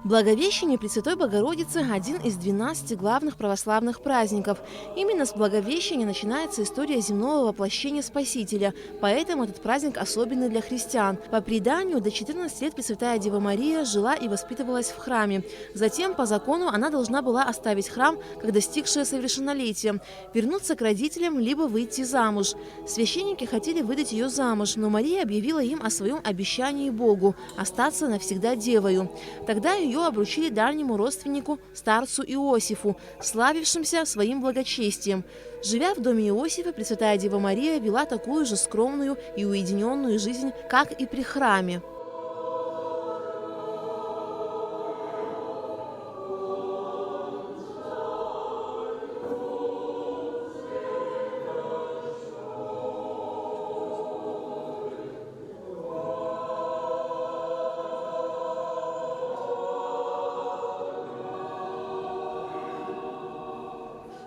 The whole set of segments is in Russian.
Благовещение Пресвятой Богородицы – один из 12 главных православных праздников. Именно с Благовещения начинается история земного воплощения Спасителя, поэтому этот праздник особенный для христиан. По преданию, до 14 лет Пресвятая Дева Мария жила и воспитывалась в храме. Затем, по закону, она должна была оставить храм, как достигшая совершеннолетия, вернуться к родителям, либо выйти замуж. Священники хотели выдать ее замуж, но Мария объявила им о своем обещании Богу – остаться навсегда девою. Тогда ее обручили дальнему родственнику, старцу Иосифу, славившимся своим благочестием. Живя в доме Иосифа, Пресвятая Дева Мария вела такую же скромную и уединенную жизнь, как и при храме.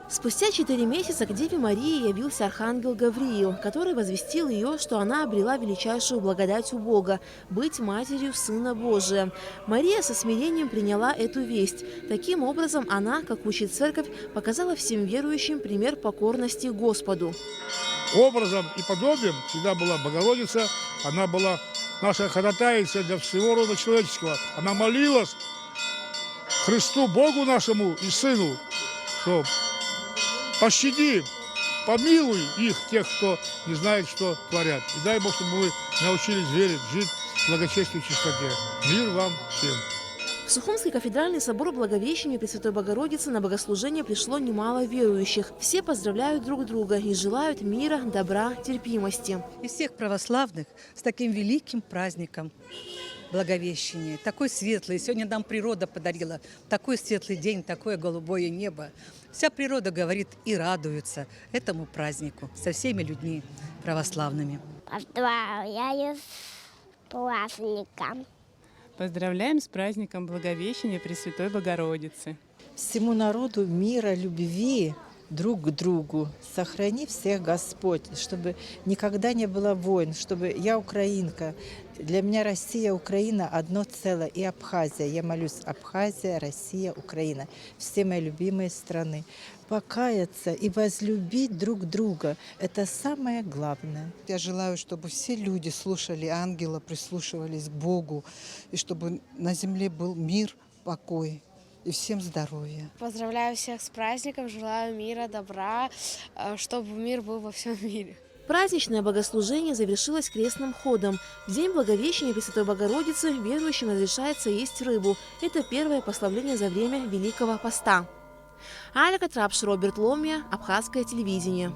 Спустя 4 месяца к Деве Марии явился архангел Гавриил, который возвестил ее, что она обрела величайшую благодать у Бога – быть матерью Сына Божия. Мария со смирением приняла эту весть. Таким образом, она, как учит Церковь, показала всем верующим пример покорности Господу. Образом и подобием всегда была Богородица, она была наша ходатайца для всего рода человеческого. Она молилась Христу, Богу нашему и Сыну, что пощади, помилуй их, тех, кто не знает, что творят. И дай Бог, чтобы вы научились верить, жить в благочестии и чистоте. Мир вам всем! В Сухумский кафедральный собор Благовещения Пресвятой Богородицы на богослужение пришло немало верующих. Все поздравляют друг друга и желают мира, добра, терпимости. И всех православных с таким великим праздником Благовещения. Такой светлый. Сегодня нам природа подарила такой светлый день, такое голубое небо. Вся природа говорит и радуется этому празднику со всеми людьми православными. Поздравляю с праздником. Поздравляем с праздником Благовещения Пресвятой Богородицы. Всему народу мира, любви друг к другу. Сохрани всех Господь, чтобы никогда не было войн, чтобы я украинка. Для меня Россия, Украина одно целое, и Абхазия. Я молюсь: Абхазия, Россия, Украина. Все мои любимые страны. Покаяться и возлюбить друг друга – это самое главное. Я желаю, чтобы все люди слушали ангела, прислушивались к Богу, и чтобы на земле был мир, покой. И всем здоровья. Поздравляю всех с праздником, желаю мира, добра, чтобы мир был во всем мире. Праздничное богослужение завершилось крестным ходом. В день Благовещения Пресвятой Богородицы верующим разрешается есть рыбу. Это первое пославление за время Великого Поста. Аля Катрапш, Роберт Ломия, Абхазское телевидение.